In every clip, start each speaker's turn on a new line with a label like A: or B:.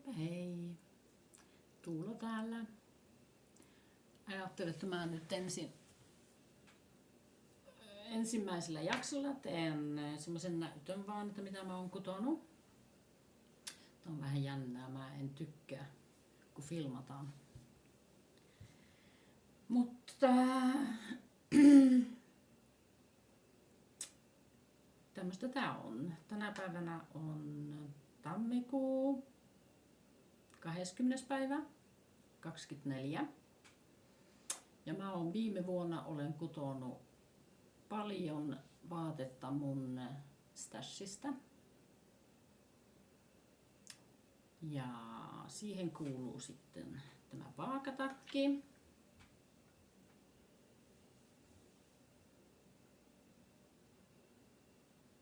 A: Heipä hei. Tuula täällä. Ajattelin, että mä nyt ensimmäisellä jaksolla teen semmoisen näytön vaan, että mitä mä oon kutonut. Tämä on vähän jännää, mä en tykkää, kun filmataan. Mutta tämmöistä tää on. Tänä päivänä on tammikuu 20. päivä 24. Ja mä oon viime vuonna kutonut paljon vaatetta mun stashista. Ja siihen kuuluu sitten tämä vaakatakki.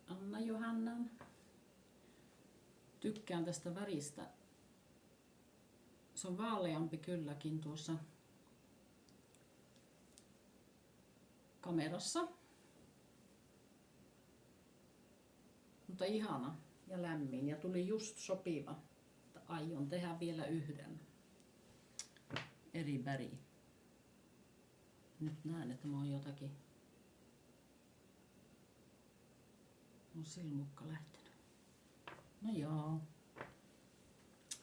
A: Anna Johannan. Tykkään tästä väristä. Se on vaaleampi kylläkin tuossa kamerassa. Mutta ihana ja lämmin ja tuli just sopiva. Aion tehdä vielä yhden eri väri. Nyt näen, että mä oon jotakin. On silmukka lähtenyt. No joo.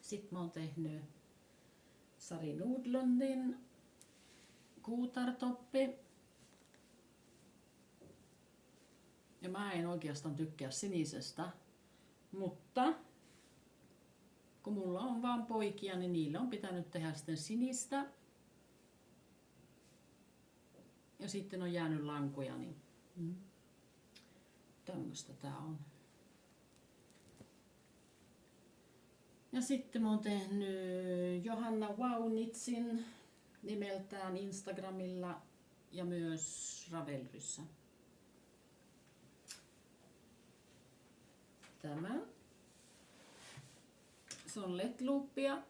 A: Sitten mä oon tehnyt Sari Nordlundin kuutartoppi. Ja mä en oikeastaan tykkää sinisestä, mutta kun mulla on vaan poikia, niin niille on pitänyt tehdä sitten sinistä. Ja sitten on jäänyt lankoja, niin tämmöstä tää on. Ja sitten mä oon tehnyt Johanna Waunitsin nimeltään Instagramilla ja myös Ravelryssä. Tämä. Se on LED-luuppia.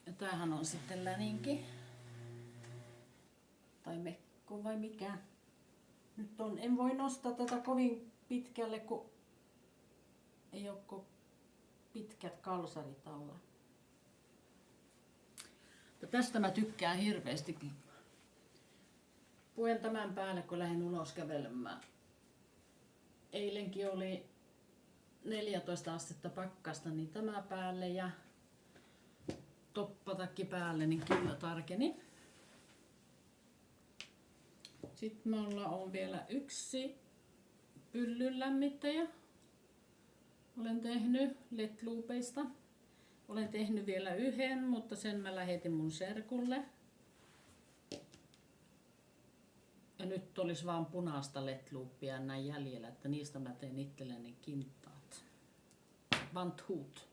A: Ja tämähän on sitten läninki. Tai mekko vai mikä. Nyt en voi nostaa tätä kovin pitkälle, kun ei ole pitkät kalsarit alla. Mutta tästä mä tykkään hirveästi. Puen tämän päälle, kun lähden ulos kävelemään. Eilenkin oli 14 astetta pakkasta, niin tämä päälle ja toppatakki päälle, niin kyllä tarkeni. Sitten mulla on vielä yksi pyllyn lämmittäjä. Olen tehnyt LED-luupeista. Olen tehnyt vielä yhden, mutta sen mä lähetin mun serkulle. Ja nyt olisi vaan punaista LED-luuppia näin jäljellä, että niistä mä teen itselleni kintaat. Vanthut.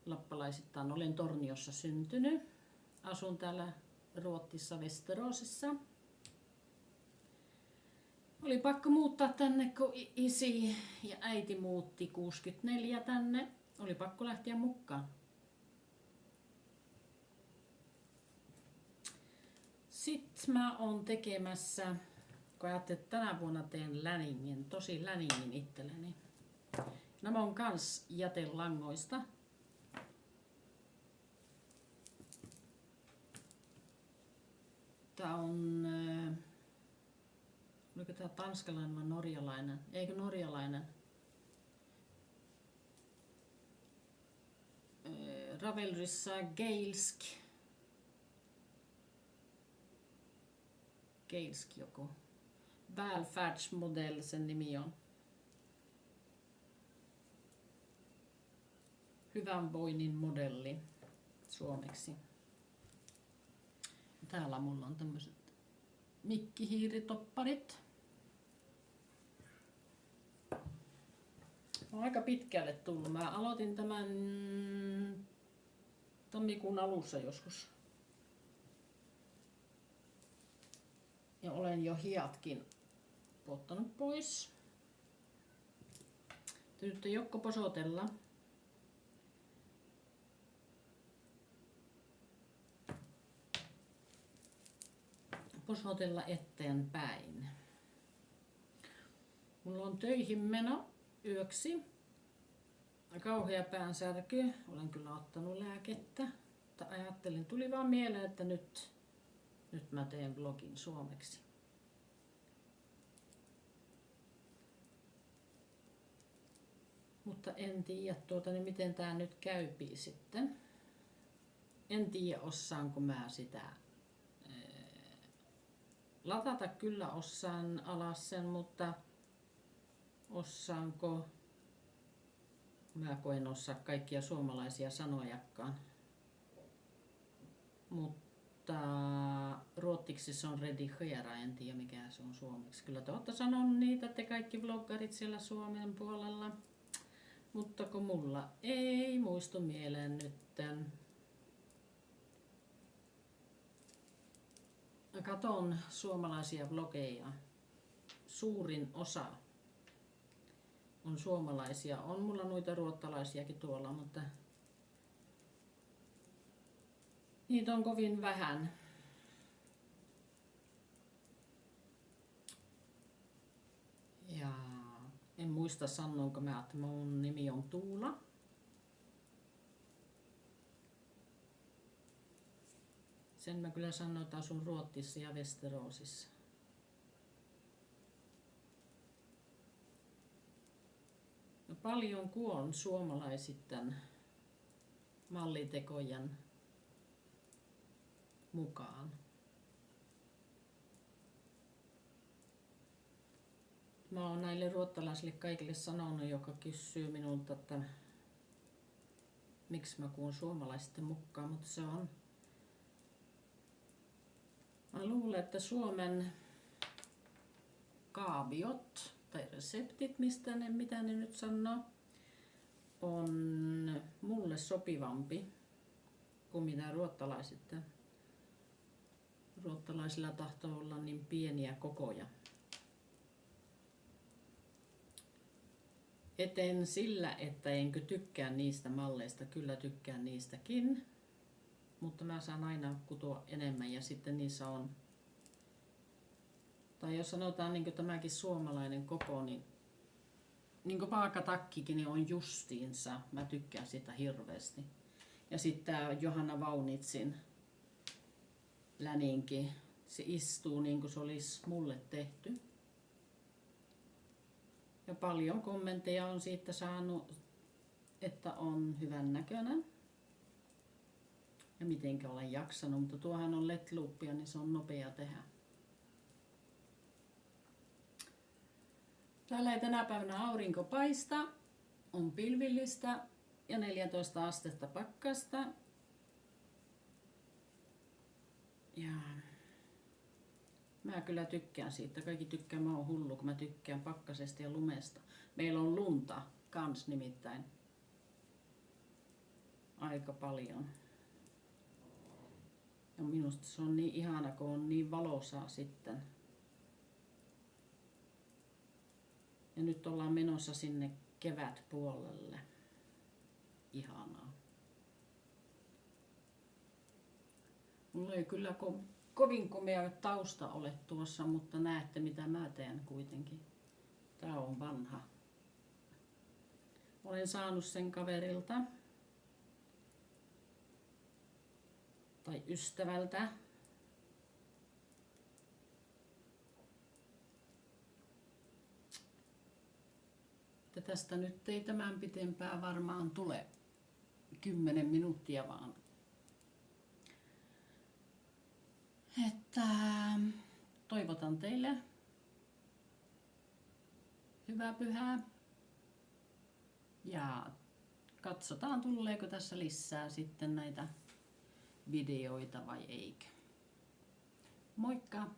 A: Lappalaisittain olen Torniossa syntynyt. Asun täällä Ruotsissa Västeråsissa. Oli pakko muuttaa tänne, kun isi ja äiti muutti 64 tänne. Oli pakko lähteä mukaan. Sitten mä oon tekemässä, kun ajattelin, että tänä vuonna teen läningin, tosi läningin itselleni. Nämä on kans jätelangoista. Tää on, oliko tää tanskalainen vai norjalainen? Eikö norjalainen? Ravelryssä Geilsk joku. Välfärdsmodell sen nimi on. Hyvänvoinnin modelli suomeksi. Täällä mulla on tämmöiset mikkihiiritopparit. On aika pitkälle tullut. Mä aloitin tämän tammikuun alussa joskus. Ja olen jo hiatkin ottanut pois. Nyt Jokko posotella. Posotella eteenpäin. Mulla on töihin meno yöksi. kauhea päänsärky. Olen kyllä ottanut lääkettä. Mutta ajattelin, tuli vaan mieleen, että nyt mä teen vlogin suomeksi. Mutta en tiedä niin miten tää nyt käypii sitten. En tiedä osaanko mä sitä latata, kyllä osaan alas sen, mutta osaanko, mä en osaa kaikkia suomalaisia sanojakaan. Mutta ruotsiksi se on redigera, en tiedä mikä se on suomeksi. Kyllä te olette sanonut niitä, te kaikki vloggarit siellä Suomen puolella. Mutta kun mulla ei muistu mieleen nytten. Katon suomalaisia vlogeja. Suurin osa on suomalaisia. On mulla noita ruottalaisiakin tuolla, mutta niitä on kovin vähän. Ja en muista sanonko mä, että mun nimi on Tuula. Sen mä kyllä sanoin, että asun Ruotsissa ja Västeråsissa. No paljon kuon suomalaisittain mallitekojen mukaan. Mä oon näille ruottalaisille kaikille sanonut, joka kysyy minulta, että miksi mä kuun suomalaisten mukaan, mutta se on. Mä luulen, että Suomen kaaviot tai reseptit, mitä ne nyt sanoo, on mulle sopivampi kuin mitä ruottalaiset. Ruottalaisilla tahtoo olla niin pieniä kokoja. Eten sillä, että enkö tykkää niistä malleista, kyllä tykkään niistäkin. Mutta mä saan aina kutoa enemmän ja sitten niissä on, tai jos sanotaan niin kuin tämäkin suomalainen koko, niin kuin paakatakkikin niin on justiinsa. Mä tykkään sitä hirveästi. Ja sitten tää Johanna Vaunitsin läninki, se istuu niin kuin se olisi mulle tehty. Ja paljon kommentteja on siitä saanut, että on hyvän näköinen. Ja mitenkä olen jaksanut, mutta tuohan on LED-loopia, niin se on nopea tehdä. Täällä ei tänä päivänä aurinko paista, on pilvillistä ja 14 astetta pakkasta. Ja mä kyllä tykkään siitä. Kaikki tykkää, mä oon hullu, kun mä tykkään pakkasesta ja lumesta. Meillä on lunta kans nimittäin aika paljon. Ja minusta se on niin ihana, kun on niin valosaa sitten. Ja nyt ollaan menossa sinne kevätpuolelle. Ihanaa. Mulla ei kyllä kovin komea tausta ole tuossa, mutta näette mitä mä teen kuitenkin. Tää on vanha. Olen saanut sen kaverilta. Tai ystävältä. Ja tästä nyt ei tämän pitempää varmaan tule 10 minuuttia vaan. Että toivotan teille hyvää pyhää. Ja katsotaan tuleeko tässä lisää sitten näitä videoita vai eikö. Moikka!